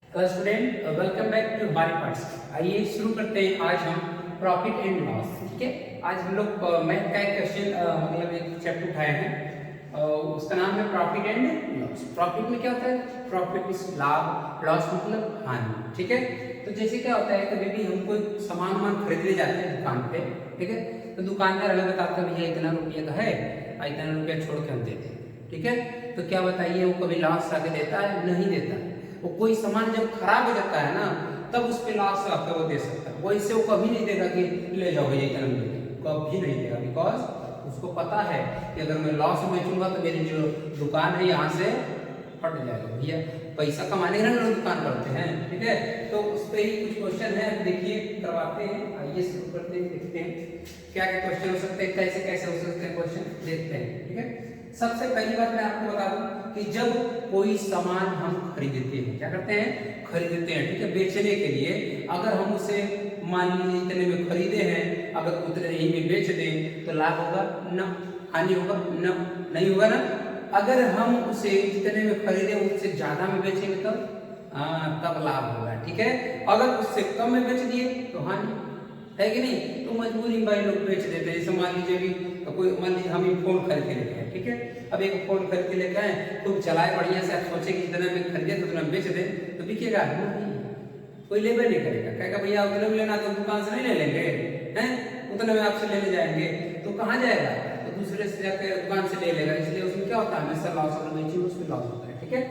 Student welcome back to हमारे पास। आइए शुरू करते हैं आज हम प्रॉफिट एंड लॉस। ठीक है, आज हम लोग मैथ का एक क्वेश्चन मतलब एक चैप्टर उठाए हैं। उसका नाम है प्रॉफिट एंड लॉस। प्रॉफिट में क्या होता है? प्रॉफिट मींस लाभ, लॉस मतलब हानि। ठीक है, तो जैसे क्या होता है, कभी भी हम कोई सामान खरीदने जाते हैं दुकान पे, ठीक है, तो दुकानदार हमें बताता है भैया इतना रुपये का है, इतना रुपया छोड़ के हम देते हैं। ठीक है, तो क्या बताइए, वो कभी लॉस आके देता है? नहीं देता है। वो कोई सामान जब खराब हो जाता है ना, तब उस पे लॉस आकर वो दे सकता है। वो इससे वो कभी नहीं देगा कि ले जाओ भैया इतना मिलेगा, कभी नहीं देगा। बिकॉज उसको पता है कि अगर मैं लॉस में बेचूंगा तो मेरी जो दुकान है यहाँ से फट जाएगा। भैया पैसा कमाने के लिए लोग दुकान करते हैं। ठीक है, तो उस पर ही कुछ क्वेश्चन है, देखिए करवाते हैं। आइए शुरू करते हैं, देखते हैं क्या क्या क्वेश्चन हो सकते हैं, कैसे कैसे हो सकते हैं क्वेश्चन, देखते हैं। ठीक है, सबसे पहली बात मैं आपको बता दूं कि जब कोई सामान हम खरीदते हैं, क्या करते हैं? खरीदते हैं। ठीक है, बेचने के लिए अगर हम उसे मान लीजिए इतने में खरीदे हैं, अगर उतने ही में बेच दें तो लाभ होगा ना, हानि होगा ना, नहीं होगा ना। अगर हम उसे जितने में खरीदे उससे ज्यादा में बेचेंगे तब लाभ होगा। ठीक है, अगर उससे कम में बेच दिए तो हानि है कि नहीं। तो मजबूरी में भाई लोग बेच देते हैं। जैसे मान लीजिए भी कोई, मान लीजिए हम एक फोन खरीद के लेके आए, ठीक है, अब एक फोन खरीद के लेके आए, खूब चलाए बढ़िया से, आप सोचे कि जितना में खरीदे तो उतना बेच दे तो बिकेगा नहीं, कोई लेबर नहीं करेगा। कहेगा भैया उतने में लेना तो दुकान से नहीं ले लेंगे, हैं उतने में आपसे लेने जाएंगे तो कहाँ जाएगा, तो दूसरे से जाकर दुकान से ले लेगा। इसलिए उसमें क्या होता है, हमेशा लॉस होना चाहिए, उसमें लॉस होता है। ठीक है,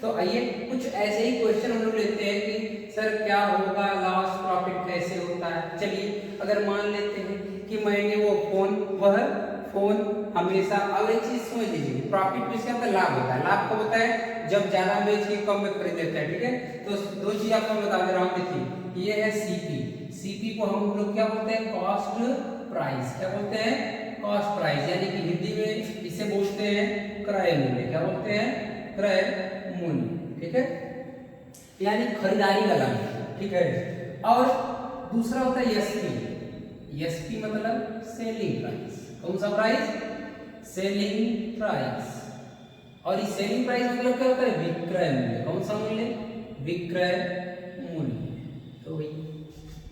तो आइए कुछ ऐसे ही क्वेश्चन हम लोग लेते हैं कि सर क्या होगा, लॉस प्रॉफिट कैसे होता है। चलिए अगर मान लेते हैं कि मैंने वो वह फोन हमेशा, अब एक चीज समझ लीजिए, प्रॉफिट में क्या होता है? लाभ होता है। लाभ कब होता है? जब ज्यादा बेच के कम में खरीद लेते हैं। ठीक है, तो दो चीज आपको बता दे रहा हूँ। देखिए ये है सीपी, सीपी को हम लोग क्या बोलते हैं? Cost price. क्या बोलते हैं? कॉस्ट प्राइस, यानी कि हिंदी में इसे बोलते हैं क्रय मूल्य। क्या बोलते हैं? क्रय मूल्य। ठीक है, यानी खरीदारी का दाम। ठीक है, और दूसरा होता है एसपी। एसपी मतलब सेलिंग प्राइस। कौन सा प्राइस? Selling price. और इस सेलिंग प्राइस मतलब क्या होता है? विक्रय मूल्य। कौन सा मूल्य? विक्रय मूल्य। तो भाई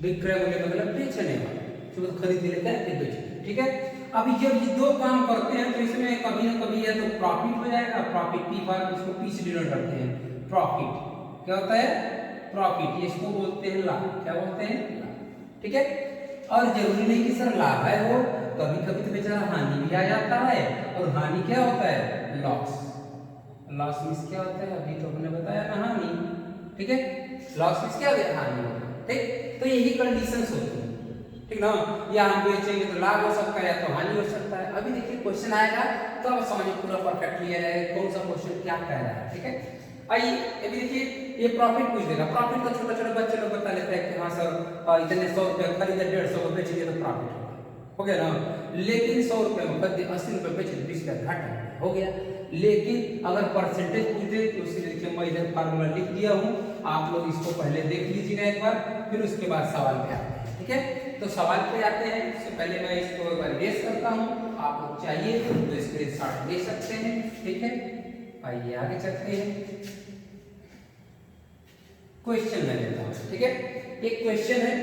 विक्रय मूल्य मतलब बेचने वाला, जो खरीद लेता है फिर बेचने। ठीक है, अब जब ये दो काम करते हैं तो इसमें कभी ना कभी या तो प्रॉफिट हो जाएगा। प्रॉफिट पी बार इसको पी से डिनोट करते हैं। प्रॉफिट क्या होता है? प्रॉफिट, इसको बोलते हैं लाभ। क्या बोलते हैं? लाभ। ठीक है, और जरूरी नहीं कि सर लाभ है वो, कभी कभी तो बेचारा हानि भी आ जाता है। और हानि क्या होता है? लॉस। लॉस मींस क्या होता है? अभी तो हमने बताया ना, हानि। ठीक है, लॉस मींस क्या हो गया? हानि हो गया। ठीक, तो यही कंडीशंस होती है। ठीक ना, या हम बेचेंगे तो लाभ हो सकता है या तो हानि हो सकता है। अभी देखिए क्वेश्चन आएगा तो अब समझिए पूरा परफेक्ट क्लियर है कौन सा क्वेश्चन क्या कह रहा है। ठीक है, आइए अभी देखिए ये प्रॉफिट पूछ देगा। प्रॉफिट तो छोटे छोटे बच्चे लोग बता लेते हैं कि हाँ सर इतने 100 रुपए खरीदे 150 को बेच दिए तो प्रॉफिट हो गया ना। लेकिन 100 रुपए में खरीदे 80 रुपए बेच दिए 20 का घाटा हो गया। लेकिन अगर परसेंटेज पूछ दे तो उसके देखिए मैं इधर फार्मूला लिख दिया हूँ, आप लोग इसको पहले देख लीजिएगा एक बार, फिर उसके बाद सवाल पे आते हैं। ठीक है, तो सवाल पे आते हैं उससे पहले मैं इसको एक बार रेस करता हूँ। आप लोग चाहिए तो स्क्रीनशॉट ले सकते हैं। ठीक है, आइए आगे चलते हैं। क्वेश्चन में लेता हूँ। ठीक है, एक क्वेश्चन है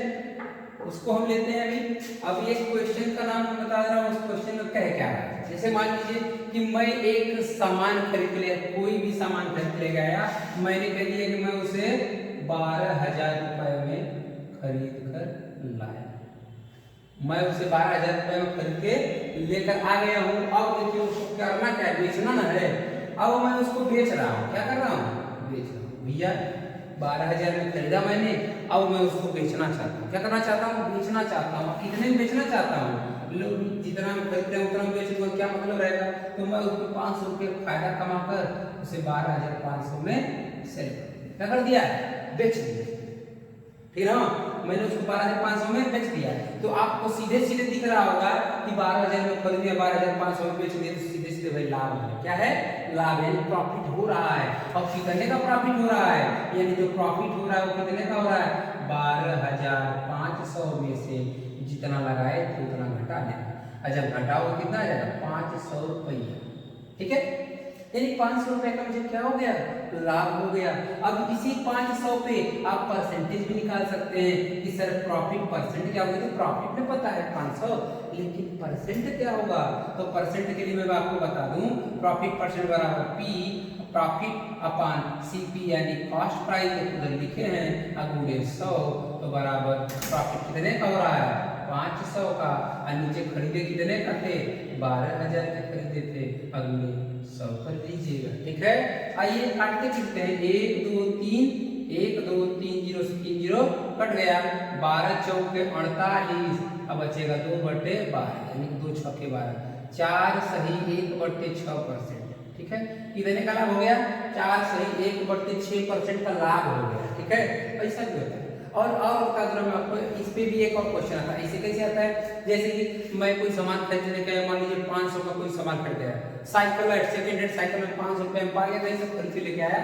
उसको हम लेते हैं अभी। अब ये क्वेश्चन का नाम मैं बता रहा हूँ, उस क्वेश्चन में कह क्या रहा है। जैसे मान लीजिए कि मैं एक सामान खरीद ले, कोई भी सामान खरीद ले गया, मैंने कह दिया कि मैं उसे 12,000 रुपए में खरीद कर लाया। मैं उसे 12,000 रुपए में खरीद के लेकर आ गया हूँ। अब देखिए उसको करना क्या है? बेचना ना है। अब मैं उसको बेच रहा हूँ। क्या कर रहा हूँ? बेच रहा हूँ। भैया 12,000 में खरीदा मैंने, अब मैं उसको बेचना चाहता हूँ। क्या करना चाहता हूँ? बेचना चाहता हूँ। कितने में बेचना चाहता हूँ? लोग जितना में खरीदते हैं उतना में बेच दूंगा। क्या मतलब रहेगा? तो मैं उसको 500 रुपये फायदा कमाकर उसे 12,500 में सेल कर दिया। क्या कर दिया? बेच दिया। ठीक है, मैंने उसको 12,500 में बेच दिया। तो आपको सीधे सीधे दिख रहा होगा कि 12,000 में खरीद दिया, 12,500 में बेच दिया, तो सीधे सीधे भाई लाभ है। क्या है? लाभ है, प्रॉफिट हो रहा है। और कितने का प्रॉफिट हो रहा है? यानी जो प्रॉफिट हो रहा है वो कितने का हो रहा है? 12,500 में से जितना लगाए थे उतना घटा लेना। जब घटाओ कितना आ जाएगा? 500 रुपया। ठीक है, यानी 500 रुपए का मुझे क्या हो गया, लाभ हो गया। अब इसी 500 पे आप परसेंटेज भी निकाल सकते हैं कि सर प्रॉफिट परसेंट क्या होगा, तो प्रॉफिट में पता है 500, लेकिन परसेंट क्या होगा, तो परसेंट के लिए मैं आपको बता दूं, प्रॉफिट परसेंट बराबर पी प्रॉफिट अपॉन सीपी यानी कॉस्ट प्राइस उधर लिखे हैं अगुणे 100, तो बराबर प्रॉफिट कितने का हो रहा है, 500 का, और नीचे खरीदे कितने का थे, 12,000 के खरीदे थे, अगले 100 कर लीजिएगा। ठीक है, आइए काटते फिरते हैं, 1 2 3 1 2 3 0 से 3 0 कट गया, 12 चौके 48, अब बचेगा 2/12 यानी 2 छक्के 12, 4 सही 1/6%। ठीक है, कितने का लाभ हो गया, 4 सही 1/6% का लाभ हो गया। ठीक है, ऐसा भी होता है। और का मैं आपको इस पे भी एक और क्वेश्चन आता है, ऐसे कैसे आता है, जैसे कि मैं कोई सामान खरीदने गया, मान लीजिए 500 का कोई सामान खरीद गया, साइकिल है, सेकंड हैंड साइकिल में 500 रुपए में पा गया, कहीं से खरीद के लेके आया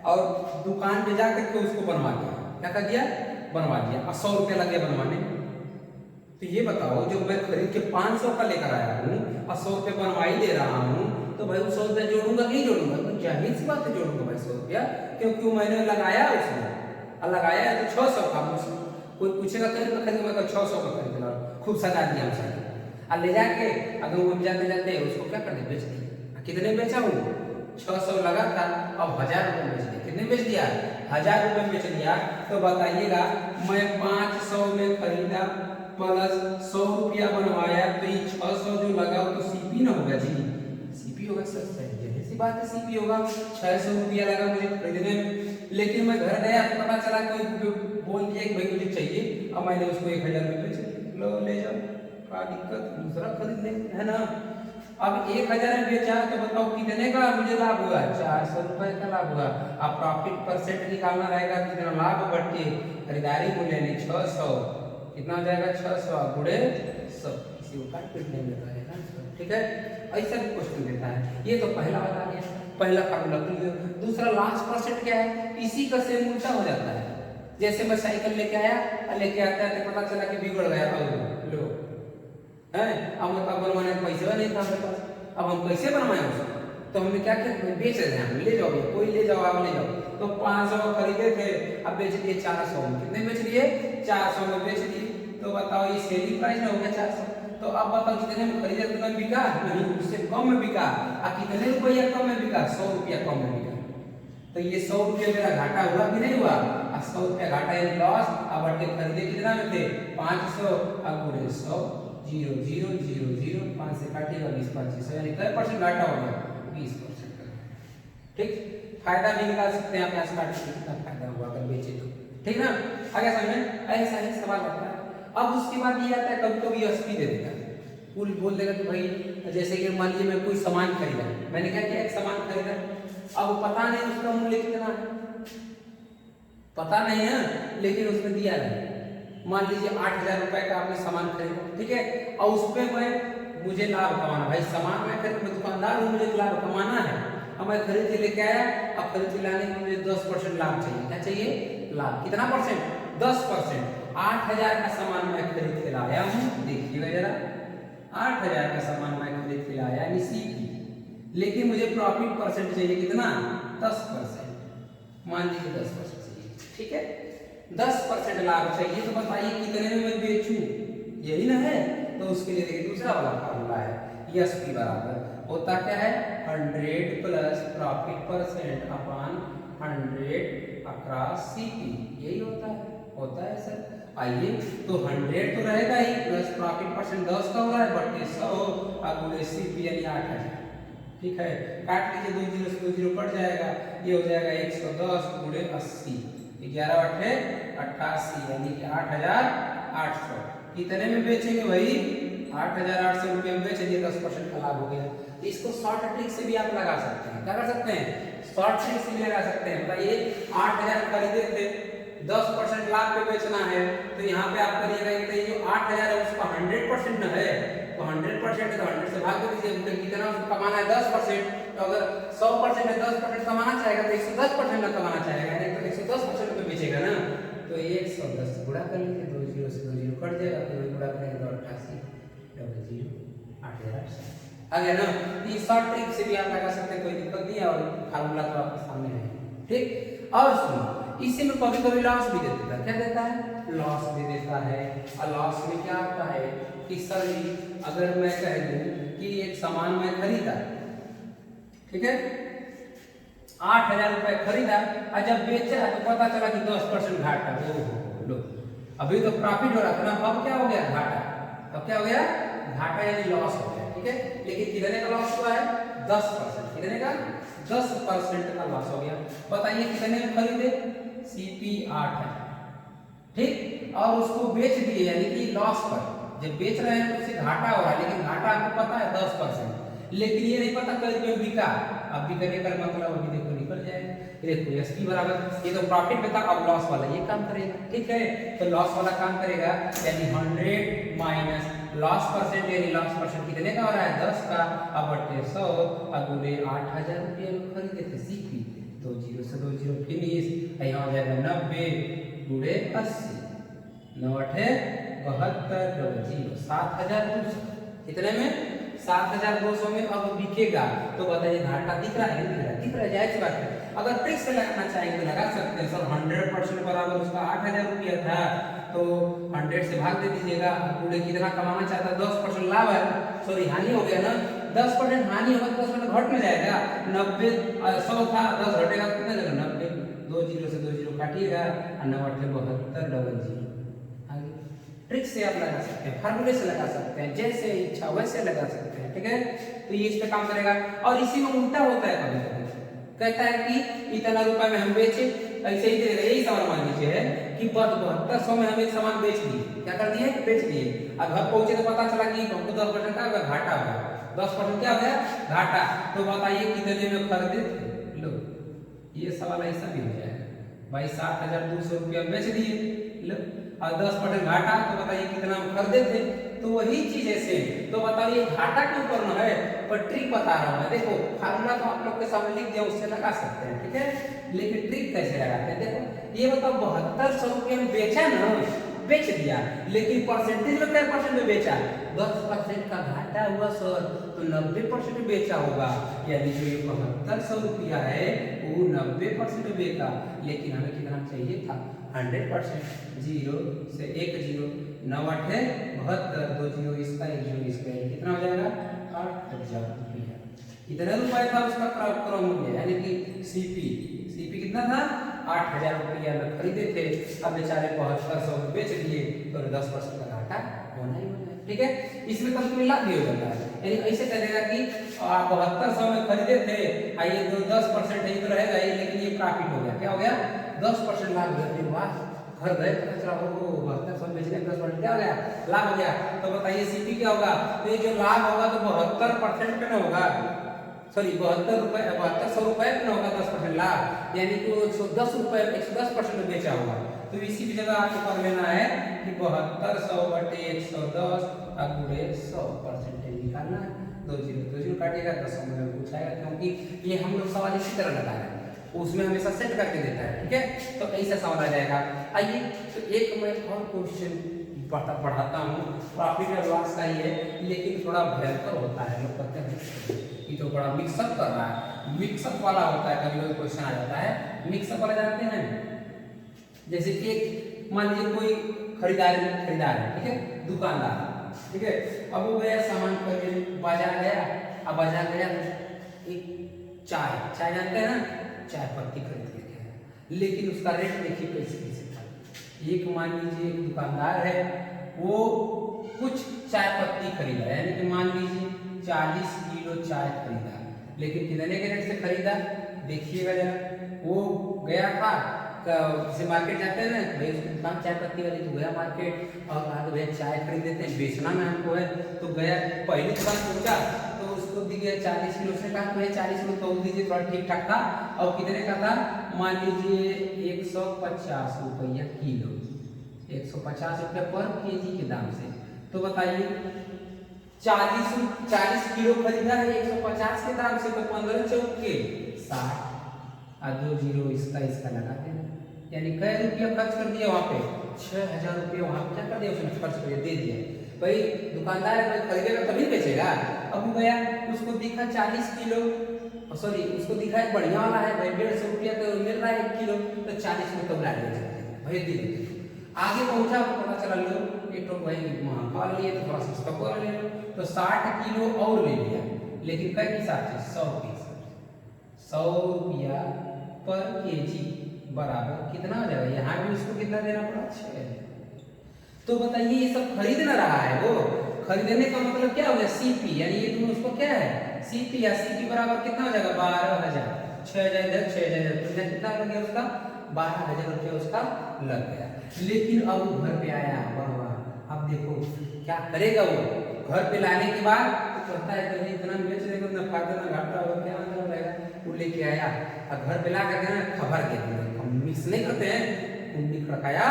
और दुकान पे जाकर के उसको बनवा दिया, क्या कर दिया, बनवा दिया, और 100 रुपया लग गया बनवाने। तो ये बताओ, जो मैं खरीद के 500 का लेकर आया हूँ और 100 रुपये बनवा ही दे रहा हूँ, तो भाई 100 रुपया जोड़ूंगा नहीं जोड़ूंगा, तो जाहिर सी बात है जोड़ूंगा भाई 100 रुपया, क्योंकि मैंने लगाया उसमें, और लगाया है तो 600 का, कोई पूछेगा कहीं पर खरीद, मैं 600 का खरीदना, खूब सजा दिया हम साइकिल, और ले जाके अगर वो जाते जाते उसको क्या कर दे, बेच दिया। कितने बेचा हूँ, 600 लगा था, अब 1000 रुपये बेच दिया। कितने बेच दिया, 1000 रुपये बेच दिया। तो बताइएगा, मैं 500 में खरीदा प्लस 100 रुपया बनवाया, तो ये 600 जो लगा वो तो सीपी ना होगा जी, सीपी होगा सर, सही सी बात है, सीपी होगा। 600 रुपया लगा मुझे खरीदने में, लेकिन मैं घर गया तो पता चला कोई बोल दिया कि भाई मुझे चाहिए, अब मैंने उसको 1000 में बेच, लो ले जाओ, क्या दिक्कत, दूसरा खरीद ले, है ना। अब 1000 में बेचा, तो बताओ कितने का मुझे लाभ हुआ, 400 रुपए का लाभ हुआ। अब प्रॉफिट परसेंट निकालना रहेगा, कितना लाभ बढ़ते खरीदारी मूल्य यानी 600, कितना हो जाएगा, 600 गुणे 100, इसी को काट पीट नहीं देता है ना। ठीक है, ऐसा भी क्वेश्चन देता है। ये तो पहला बता दिया, पहला फार्मूला क्लियर। दूसरा लास्ट परसेंट क्या है, इसी का सेम उल्टा हो जाता है। जैसे मैं साइकिल लेके आया, लेके आता है तो पता चला कि बिगड़ गया, लो है, अब मतलब बनवाने का पैसा नहीं था मेरे पास, अब हम कैसे बनवाएं उसको, तो हमने क्या किया, बेच रहे हैं, ले जाओ भैया, कोई ले जाओ, आप ले जाओ। तो 500 खरीदे थे, अब बेच दिए 400 में, कितने बेच दिए, 400 में बेच दिए। तो बताओ ये सेलिंग प्राइस हो गया 400। तो अब बताओ कितने में खरीदे, कितना बिका, नहीं उससे कम में बिका, और कितने रुपया कम में बिका, 100 रुपया कम में बिका। तो ये 100 रुपया मेरा घाटा हुआ कि नहीं हुआ, 100 रुपया घाटा यानी लॉस। अब बढ़ के खरीदे कितना में थे, 500, अब गुणे 100, 0 0 0 0, 5 से काटिएगा 20 25, यानी कितना परसेंट घाटा हो गया, 20% का। ठीक, फायदा भी निकाल सकते हैं आप यहाँ से काट के, कितना फायदा हुआ अगर बेचे तो। ठीक ना, आगे समझ में, ऐसा ही सवाल होता है। अब उसके बाद ये आता है, कभी कभी एसपी दे देगा, कुल बोल देगा कि भाई जैसे कि मान लीजिए मैं कोई सामान खरीदा, मैंने क्या किया, एक सामान खरीदा, अब पता नहीं उसका मूल्य कितना है, पता नहीं है, लेकिन उसमें दिया है, मान लीजिए 8000 रुपए का आपने सामान खरीदा, ठीक है, और उस पर मैं मुझे लाभ कमाना, भाई सामान मैं खरीद, मैं दुकानदार हूँ, मुझे लाभ कमाना है। अब मैं खरीद के लेके आया, अब खरीद के लाने में मुझे 10% लाभ चाहिए, क्या चाहिए, लाभ, कितना परसेंट, 10%। 8000 का सामान मैं खरीद के लाया हूँ, देखिएगा जरा, 8000 का सामान मैं खरीद के लाया सीपी, लेकिन मुझे प्रॉफिट परसेंट चाहिए कितना, 10%, मान लीजिए 10% चाहिए। ठीक है, 10% लाभ चाहिए, तो बताइए कितने में मैं बेचूं, यही ना है। तो उसके लिए देखिए दूसरा वाला फार्मूला है, एसपी बराबर होता क्या है, 100 plus profit percent upon 100 across CP, यही होता है सर। आइए, तो 100 तो रहेगा ही, प्लस प्रॉफिट परसेंट 10 का हो रहा है, बटे 100 और गुणे सीपी यानी 8000। ठीक है, काट लीजिए, 2 0 से 2 0 कट जाएगा, ये हो जाएगा 110 गुणे 80, 11 8 88 यानी कि 8800। कितने में बेचेंगे भाई, 8800 रुपये में बेचेंगे, 10% का लाभ हो गया। इसको शॉर्ट ट्रिक से भी आप लगा सकते हैं, क्या कर सकते हैं, शॉर्ट ट्रिक से भी लगा सकते हैं। बताइए 8000 खरीदे थे, 10% लाभ पे बेचना है, तो यहाँ पे आप करिएगा कि जो 8000 है उसका 100% न है, तो 100% है तो 100 से भाग दीजिए, मतलब कितना उसको कमाना है 10%, तो अगर 100% है 10% कमाना चाहेगा तो 110% न कमाना चाहेगा, नहीं तो 110% पे बेचेगा ना। तो 110 से गुणा कर लीजिए, 2 0 से 2 0 कट जाएगा, फिर गुणा करेंगे तो 88 00 8800, आ गया ना। ये शॉर्ट ट्रिक से भी आप लगा सकते हैं, कोई दिक्कत नहीं है, और फार्मूला तो आपके सामने है। ठीक, और सुनो, इसी में कभी कभी लॉस भी दे देता है। क्या देता है? लॉस दे देता है। और लॉस में क्या होता है कि सर अगर मैं कह दूं कि एक सामान मैं खरीदा, ठीक है, 8,000 रुपए खरीदा, और जब बेचा तो पता चला कि 10% घाटा। ओ लो, अभी तो प्रॉफिट हो रहा था ना, अब क्या हो गया? घाटा। अब क्या हो गया? घाटा यानी लॉस हो गया। ठीक है, लेकिन कितने का लॉस हुआ है? 10%। कितने का? 10% का लॉस हो गया। बताइए कितने में खरीदे? सीपी 8,000, ठीक, और उसको बेच दिए यानी कि लॉस पर। जब बेच रहे हैं तो उससे घाटा हो रहा है, लेकिन घाटा आपको पता है 10%, लेकिन ये नहीं पता कल में बिका। अब बिकने का मतलब अभी देखो निकल जाएगा। ये देखो एसपी बराबर, ये तो प्रॉफिट में था, अब लॉस वाला ये काम करेगा। ठीक है, तो लॉस वाला काम करेगा, यानी 100 माइनस लॉस परसेंट, यानी लॉस परसेंट कितने का हो रहा है? 10 का। अब बटे 100, अब गुणे 8,000 रुपये में खरीदे थे सीपी, 2 जीरो से 2 जीरो फिनिश। यहाँ हो जाएगा 90 गुणे 80, 9 अठे 72, डबल जीरो 7,200। कितने में? 7,200 में अब बिकेगा। तो बताइए घाटा दिख रहा है? दिख रहा है, दिख रहा है, जायज बात है। अगर ट्रिक से लगाना चाहेंगे तो लगा सकते हैं। सर 100% बराबर उसका 8,000 रुपया था, तो 100 से भाग दे दीजिएगा। पूरे कितना कमाना चाहता है? 10% लाभ है, सॉरी हानि हो गया ना। 10% हानि होगा तो 10% घट में जाएगा। 90 100 था, 10 घटेगा तो कितना लगेगा? 90, 2 जीरो से 2 जीरो काटिएगा, और 9 अठे 72, डबल जीरो। ट्रिक से आप लगा सकते हैं, फार्मूले से लगा सकते हैं, जैसे इच्छा वैसे लगा सकते हैं। ठीक है, तो ये इस पे काम करेगा। और इसी में उल्टा होता है कभी कभी, कहता है कि इतना रुपए में हम बेचे, ऐसे ही देगा। यही सवाल मान लीजिए है कि 7200 में हम एक सामान बेच दिए। क्या कर दिए? बेच दिए। अब घर पहुंचे तो पता चला कि हमको 10% का घाटा हो गया। 10% क्या हो गया? घाटा। तो बताइए कितने में खरीदे थे? लो, ये सवाल ऐसा भी हो जाएगा भाई, 7,200 रुपया बेच दिए, लो, और 10% घाटा, तो बताइए कितना हम खरीदे थे? तो वही चीज ऐसे। तो बताइए घाटा के ऊपर न है, पर ट्रिक बता रहा हूं मैं। देखो फार्मूला तो आप लोग के सामने लिख दिया, उससे लगा सकते हैं। ठीक है, लेकिन ट्रिक कैसे लगाते हैं? देखो ये बताओ, 7200 रुपये में बेचा ना, बेच दिया, लेकिन परसेंटेज में क्या परसेंट में बेचा? 10% का घाटा हुआ सर, तो 90% में बेचा होगा। यानी जो ये 7200 रुपया है वो 90% में बेचा, लेकिन हमें कितना चाहिए था? 100%। जीरो से 1 जीरो, 9 अठे 72, 2 जीरो इसका, 1 जीरो इसका, कितना हो जाएगा? 8,000 रुपया। कितना रुपया था उसका क्रम मूल्य, यानी कि सीपी कितना था? 8,000 रुपया में खरीदे थे, अब बेचारे 7200 में बेच दिए, तो 10% का घाटा होना ही होना है। ठीक है, इसमें कभी लाभ भी हो जाता है। यानी ऐसे करेगा कि 7200 में खरीदे थे, आइए तो 10% है तो रहेगा ही, लेकिन ये प्रॉफिट हो गया। क्या हो गया? 10% लाभ हो गया। वाह, घर गए तो चला हो 7200 बेचने में 10% क्या हो गया? लाभ हो गया। तो बताइए सीपी क्या होगा? तो ये जो लाभ होगा तो 72% पे ना होगा, सॉरी 7200 रुपए पे ना होगा 10% लाभ, यानी कि 110 रुपए 110% में बेचा होगा। तो इसी की जगह आपको कर लेना है कि 7200 बटे 110 गुणे 100% निकालना है। 2 जीरो काटिएगा, 10 में पूछाएगा, क्योंकि ये हम लोग सवाल इसी तरह लगा रहे हैं, उसमें हमेशा सेट करके देता है। ठीक है, तो ऐसा सवाल आ जाएगा। आइए तो एक मैं और क्वेश्चन पढ़ाता हूँ, प्रॉफिट और लॉस का ही है, लेकिन थोड़ा भयंकर होता है। लोग कहते हैं कि तो बड़ा मिक्सअप कर रहा है, मिक्सअप वाला होता है। कभी कभी क्वेश्चन आ जाता है मिक्सअप वाला, जानते हैं? जैसे कि एक मान लीजिए कोई खरीदार है, ठीक है, दुकानदार, ठीक है, अब वो गया सामान खरीदने, बाजार गया। अब बाजार गया एक चाय जानते हैं ना, चाय पत्ती खरीद के गया, लेकिन उसका रेट देखिए कैसे था। एक मान लीजिए एक दुकानदार है, वो कुछ चाय पत्ती खरीदा, यानी कि मान लीजिए 40 किलो चाय खरीदा, लेकिन कितने के रेट से खरीदा? देखिएगा जरा। वो गया था, जैसे मार्केट जाते हैं ना भाई, उसकी दुकान चाय पत्ती वाली, तो गया मार्केट और कहा भैया चाय खरीद देते हैं, बेचना में हमको है। तो गया, पहली दुकान पहुंचा तो उसको दी गया 40 किलो, उसने कहा भैया 40 किलो तोल दीजिए, थोड़ा ठीक ठाक था। और कितने का था? मान लीजिए 150 रुपया किलो, 150 रुपया पर केजी के दाम से। तो बताइए 40 किलो खरीदा है 150 के दाम से, तो 15 चौके 60, और 2 जीरो इसका लगा देना, यानी कई रुपया खर्च कर दिया वहाँ पे? 6,000 रुपया वहाँ पे क्या कर दिया उसने? खर्च कर दे दिया। भाई दुकानदार खरीदेगा तभी बेचेगा, अब वो गया, उसको दिखा 40 किलो, सॉरी उसको दिखा है बढ़िया वाला है भाई 150 रुपया तो मिल रहा है 1 किलो, तो 40 में तो ला ले भाई दे दे। आगे पहुंचा तो पता चला लो एक तो भाई महंगा लिए तो थोड़ा सस्ता को ले लो, तो 60 किलो और ले लिया, लेकिन कई के हिसाब से 100 के हिसाब से 100 रुपया पर केजी बराबर कितना हो जाएगा, यहाँ भी उसको कितना देना पड़ा 6। तो बताइए ये सब खरीद ना रहा है वो, खरीदने का मतलब क्या हो गया सीपी, यानी ये दोनों उसको क्या है सीपी, या सीपी बराबर कितना हो जाएगा 12,000, 6,000 इधर 6,000 तो कितना लग गया उसका 12,000 रुपया उसका लग गया। लेकिन अब वो घर पे आया, वाह वाह, अब देखो क्या करेगा वो, घर पे लाने के बाद तो कहता है कि इतना बेच देगा ना फायदा ना घाटा होगा क्या मतलब रहेगा, वो लेके आया और घर पे ला करके ना खबर दे दिया, हम मिक्स नहीं करते हैं, कुंडी रखाया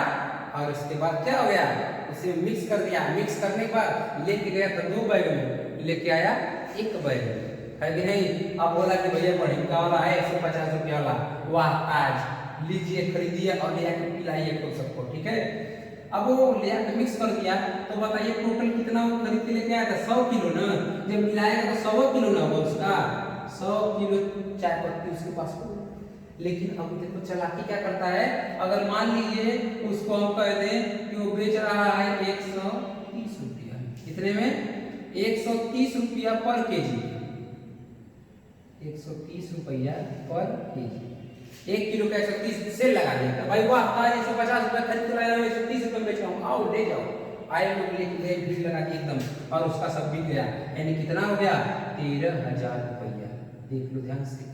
और उसके बाद क्या हो गया उसे मिक्स कर दिया, मिक्स करने के बाद लेके गया तो 2 बैग लेके आया 1 बैग है कि नहीं। अब बोला कि भैया बढ़िया वाला है 150 रुपया वाला, वाह आज लीजिए खरीदिए और ले आके पिलाइए तो सबको, ठीक है। अब वो ले आके मिक्स कर दिया, तो बताइए टोटल कितना वो खरीद के लेके आया था 100 किलो ना, जब मिलाएगा तो 100 किलो ना होगा उसका, 100 किलो चाय पत्ती उसके पास हो। लेकिन अब देखो चालाकी क्या करता है, अगर मान लीजिए उसको हम कह दें कि वो बेच रहा है 130 रुपया, कितने में 130 रुपया पर केजी, 130 रुपया पर केजी, 1 किलो का 130 सेल लगा देगा भाई, वाह आज 150 रुपया खरीद कर लाया 130 रुपये बेच रहा हूँ, आओ ले जाओ, आए लोग लेके भीड़ लगा के एकदम, और उसका सब बिक गया, यानी कितना हो गया 13,000 रुपया, देख लो ध्यान से,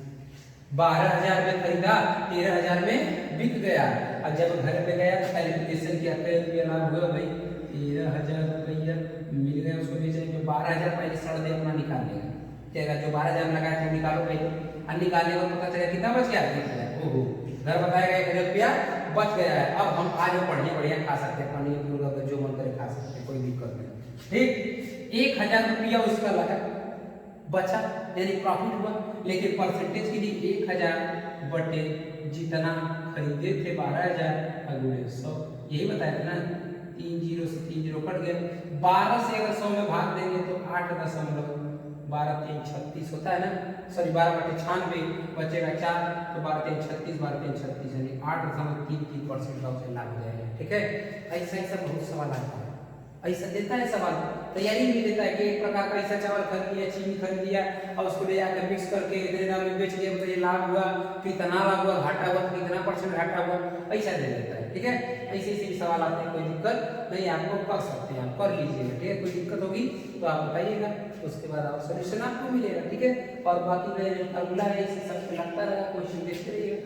12,000 में खरीदा 13,000 में बिक गया। और जब घर पे गया तो कैलकुलेशन किया लाभ हुआ भाई 13,000 रुपया मिल गया उसको बेचने में, 12,000 पहले सड़ दे अपना निकाल लेगा, क्या जो 12,000 लगाया था निकालो भाई, और निकालने को पता चला कितना बच गया 1,000, ओहो घर बताएगा 1,000 रुपया बच गया है। अब हम आज बढ़िया बढ़िया खा सकते हैं, पनीर मुर्गा जो मन करे खा सकते हैं, कोई दिक्कत नहीं, ठीक। 1,000 रुपया उसका लगा बचा, यानी प्रॉफिट हुआ, लेकिन परसेंटेज के लिए 1,000 बटे जितना खरीदे थे 12,000 अगुड़े 100, यही बताया था ना, 3 जीरो से 3 जीरो कट गए, 12 से अगर 100 में भाग देंगे तो 8.12 3 36 होता है ना, सॉरी 12/96 बचेगा 4, तो 12 3 36, 12 3 36 यानी 8.33% का उसे लाभ हो जाएगा, ठीक है। ऐसा ऐसा बहुत सवाल आता है, ऐसा देता है सवाल, तैयारी नहीं देता है कि एक प्रकार का ऐसा चावल खरीद लिया, चीनी खरीद लिया और उसको ले जाकर मिक्स करके इतने दाम में बेच दिया, तो ये लाभ हुआ, कितना लाभ हुआ, घाटा हुआ, कितना % घाटा हुआ, ऐसा दे देता है, ठीक है। ऐसे ऐसे सवाल आते हैं, कोई दिक्कत नहीं, आपको कर सकते हैं, आप कर लीजिएगा, ठीक है। कोई दिक्कत होगी तो आप बताइएगा, उसके बाद आप सोल्यूशन आपको मिलेगा, ठीक है। और बाकी जो फॉर्मूला है इसे सबसे लगता रहेगा, क्वेश्चन देखते रहिएगा।